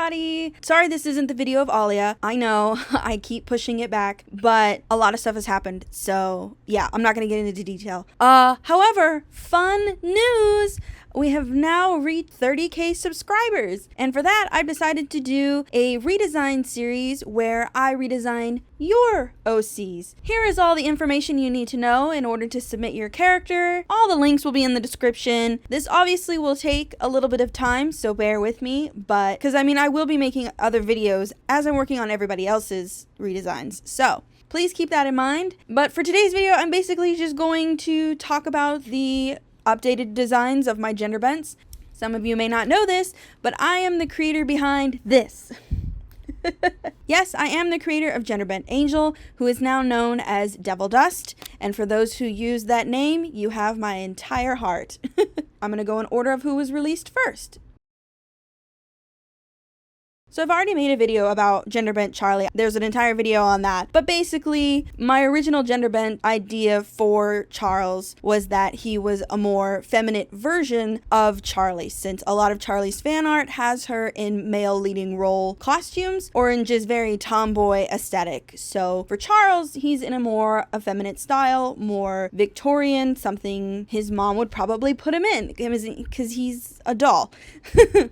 everybody! Sorry this isn't the video of Alia. I know, I keep pushing it back, but a lot of stuff has happened, so yeah, I'm not gonna get into detail. However, fun news! We have now reached 30k subscribers, and for that I've decided to do a redesign series where I redesign your OCs. Here is all the information you need to know in order to submit your character. All the links will be in the description. This obviously will take a little bit of time, so bear with me, but because I will be making other videos as I'm working on everybody else's redesigns, so please keep that in mind. But for today's video, I'm basically just going to talk about the updated designs of my gender bents. Some of you may not know this, but I am the creator behind this. Yes, I am the creator of Genderbent Angel, who is now known as Devil Dust, and for those who use that name, you have my entire heart. I'm gonna go in order of who was released first. So I've already made a video about Genderbent Charlie. There's an entire video on that. But basically, my original Genderbent idea for Charles was that he was a more feminine version of Charlie, since a lot of Charlie's fan art has her in male leading role costumes or in just very tomboy aesthetic. So for Charles, he's in a more effeminate style, more Victorian, something his mom would probably put him in because he's a doll.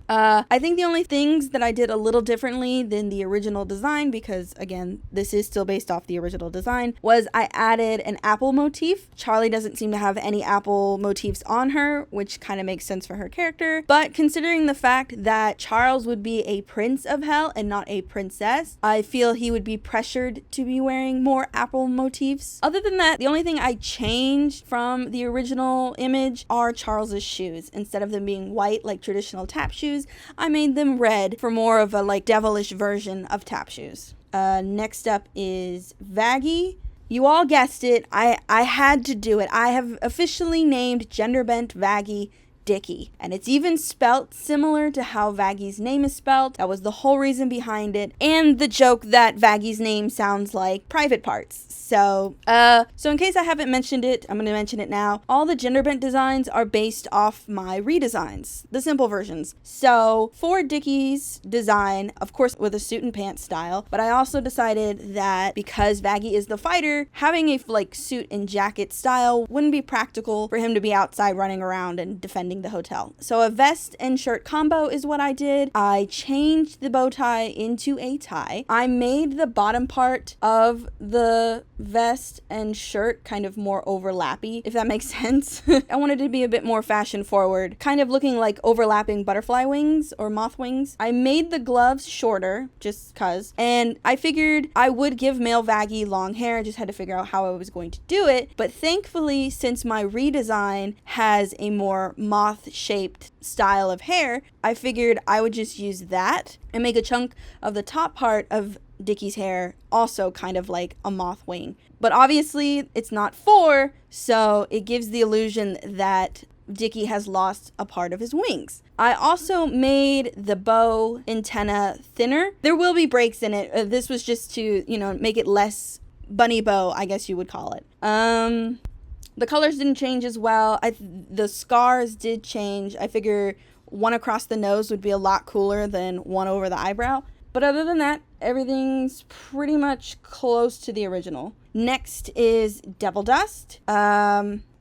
I think the only things that I did a little differently than the original design, because again this is still based off the original design, was I added an apple motif. Charlie doesn't seem to have any apple motifs on her, which kind of makes sense for her character, but considering the fact that Charles would be a prince of hell and not a princess, I feel he would be pressured to be wearing more apple motifs. Other than that, the only thing I changed from the original image are Charles's shoes. Instead of them being white like traditional tap shoes, I made them red for more of a like devilish version of tap shoes. Next up is Vagi. You all guessed it. I had to do it. I have officially named Genderbent Vagi Dicky, and it's even spelt similar to how Vagi's name is spelt. That was the whole reason behind it, and the joke that Vagi's name sounds like private parts. So in case I haven't mentioned it, I'm going to mention it now. All the Genderbent designs are based off my redesigns, the simple versions. So for Dicky's design, of course with a suit and pants style, but I also decided that because Vagi is the fighter, having a like suit and jacket style wouldn't be practical for him to be outside running around and defending the hotel. So a vest and shirt combo is what I did. I changed the bow tie into a tie. I made the bottom part of the vest and shirt kind of more overlappy, if that makes sense. I wanted to be a bit more fashion forward, kind of looking like overlapping butterfly wings or moth wings. I made the gloves shorter just cause, and I figured I would give male Vagi long hair. I just had to figure out how I was going to do it, but thankfully, since my redesign has a more moth shaped style of hair, I figured I would just use that and make a chunk of the top part of Dicky's hair also kind of like a moth wing. But obviously it's not 4, so it gives the illusion that Dicky has lost a part of his wings. I also made the bow antenna thinner. There will be breaks in it. This was just to, make it less bunny bow, I guess you would call it. The colors didn't change as well. The scars did change. I figure one across the nose would be a lot cooler than one over the eyebrow. But other than that, everything's pretty much close to the original. Next is Devil Dust.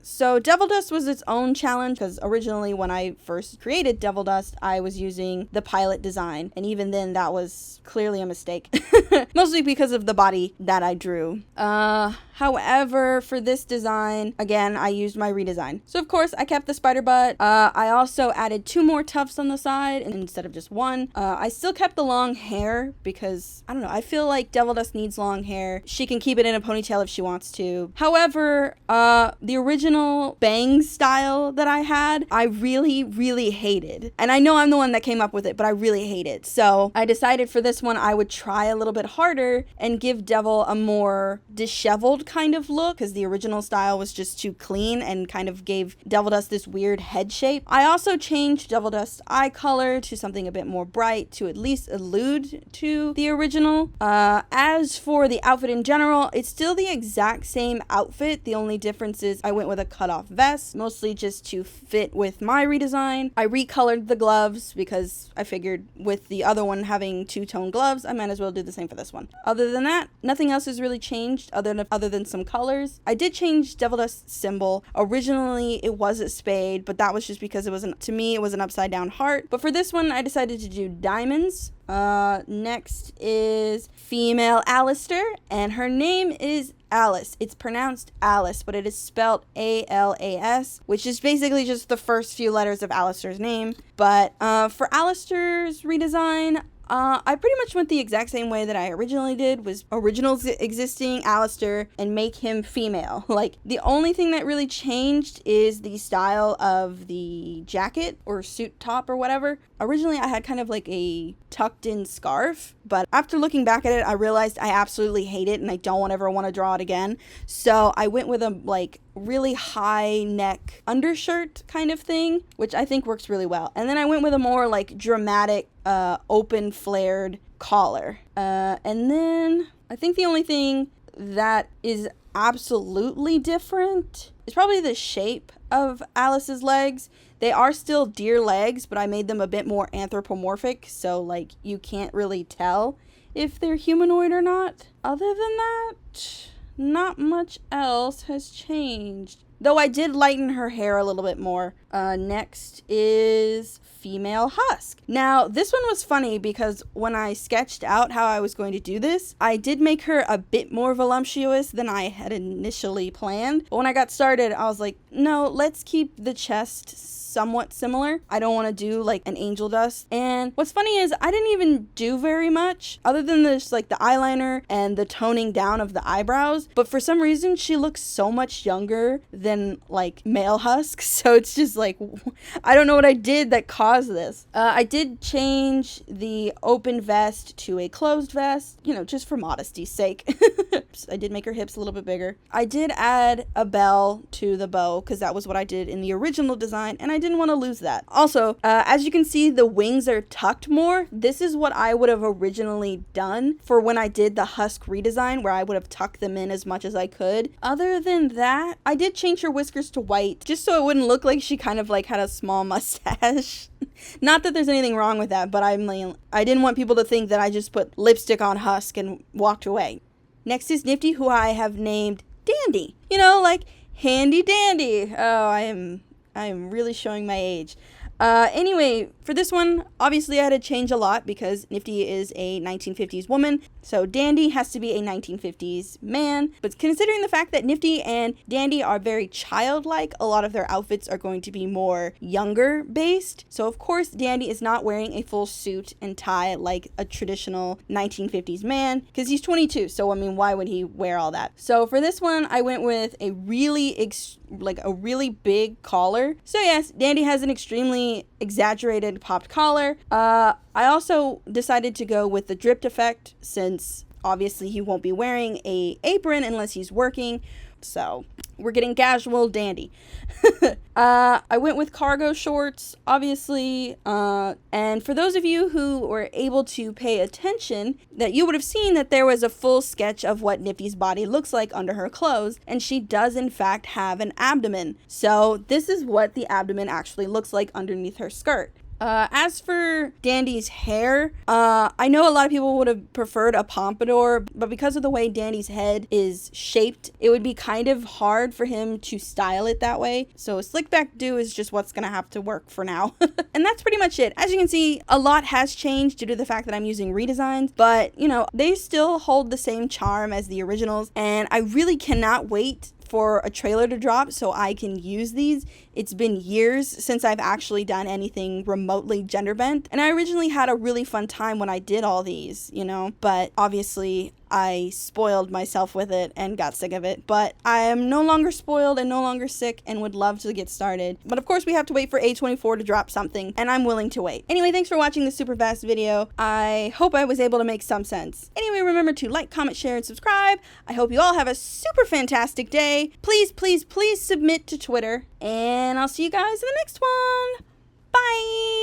So Devil Dust was its own challenge because originally when I first created Devil Dust, I was using the pilot design. And even then that was clearly a mistake. Mostly because of the body that I drew. However, for this design, again, I used my redesign. So of course I kept the spider butt. I also added 2 more tufts on the side instead of just 1. I still kept the long hair because, I don't know, I feel like Devil Dust needs long hair. She can keep it in a ponytail if she wants to. However, the original bang style that I had, I really, really hated. And I know I'm the one that came up with it, but I really hate it. So I decided for this one, I would try a little bit harder and give Devil a more disheveled kind of look, because the original style was just too clean and kind of gave Devil Dust this weird head shape. I also changed Devil Dust's eye color to something a bit more bright to at least allude to the original. As for the outfit in general, it's still the exact same outfit. The only difference is I went with a cutoff vest, mostly just to fit with my redesign. I recolored the gloves because I figured with the other one having two-tone gloves, I might as well do the same for this one. Other than that, nothing else has really changed other than some colors. I did change Devil Dust's symbol. Originally, it was a spade, but that was just because to me, it was an upside down heart. But for this one, I decided to do diamonds. Next is female Alistair, and her name is Alice. It's pronounced Alice, but it is spelled A-L-A-S, which is basically just the first few letters of Alistair's name. But for Alistair's redesign, I pretty much went the exact same way that I originally did, was existing Alistair and make him female. Like, the only thing that really changed is the style of the jacket or suit top or whatever. Originally, I had kind of like a tucked in scarf, but after looking back at it, I realized I absolutely hate it and I don't ever want to draw it again. So I went with a like really high neck undershirt kind of thing, which I think works really well. And then I went with a more like dramatic, open flared collar. And then I think the only thing that is absolutely different is probably the shape of Alice's legs. They are still deer legs, but I made them a bit more anthropomorphic, so like you can't really tell if they're humanoid or not. Other than that, not much else has changed. Though I did lighten her hair a little bit more. Next is female Husk. Now, this one was funny because when I sketched out how I was going to do this, I did make her a bit more voluptuous than I had initially planned. But when I got started, I was like, no, let's keep the chest somewhat similar. I don't want to do like an angel dust. And what's funny is I didn't even do very much other than this, like the eyeliner and the toning down of the eyebrows. But for some reason, she looks so much younger than like male Husk. So it's just like, I don't know what I did that caused this. I did change the open vest to a closed vest, you know, just for modesty's sake. I did make her hips a little bit bigger. I did add a bell to the bow because that was what I did in the original design, and I didn't want to lose that. Also, as you can see, the wings are tucked more. This is what I would have originally done for when I did the Husk redesign, where I would have tucked them in as much as I could. Other than that, I did change her whiskers to white just so it wouldn't look like she kind of like had a small mustache. Not that there's anything wrong with that, but I didn't want people to think that I just put lipstick on Husk and walked away. Next is Nifty, who I have named Dandy. You know, like handy dandy. Oh, I am really showing my age. Anyway, for this one, obviously I had to change a lot because Nifty is a 1950s woman, so Dandy has to be a 1950s man. But considering the fact that Nifty and Dandy are very childlike, a lot of their outfits are going to be more younger based. So of course, Dandy is not wearing a full suit and tie like a traditional 1950s man because he's 22. So I mean, why would he wear all that? So for this one, I went with a really big collar. So yes, Dandy has an extremely exaggerated popped collar. I also decided to go with the dripped effect since obviously he won't be wearing a apron unless he's working. So we're getting casual Dandy. I went with cargo shorts, obviously. And for those of you who were able to pay attention, that you would have seen that there was a full sketch of what Nifty's body looks like under her clothes. And she does in fact have an abdomen. So this is what the abdomen actually looks like underneath her skirt. As for Dandy's hair, I know a lot of people would have preferred a pompadour, but because of the way Dandy's head is shaped, it would be kind of hard for him to style it that way. So a slick back do is just what's gonna have to work for now. And that's pretty much it. As you can see, a lot has changed due to the fact that I'm using redesigns, but you know, they still hold the same charm as the originals, and I really cannot wait for a trailer to drop so I can use these. It's been years since I've actually done anything remotely gender bent, and I originally had a really fun time when I did all these, you know, but obviously I spoiled myself with it and got sick of it. But I am no longer spoiled and no longer sick and would love to get started. But of course we have to wait for A24 to drop something, and I'm willing to wait. Anyway, thanks for watching this super fast video. I hope I was able to make some sense. Anyway, remember to like, comment, share, and subscribe. I hope you all have a super fantastic day. Please, please, please submit to Twitter, and I'll see you guys in the next one. Bye!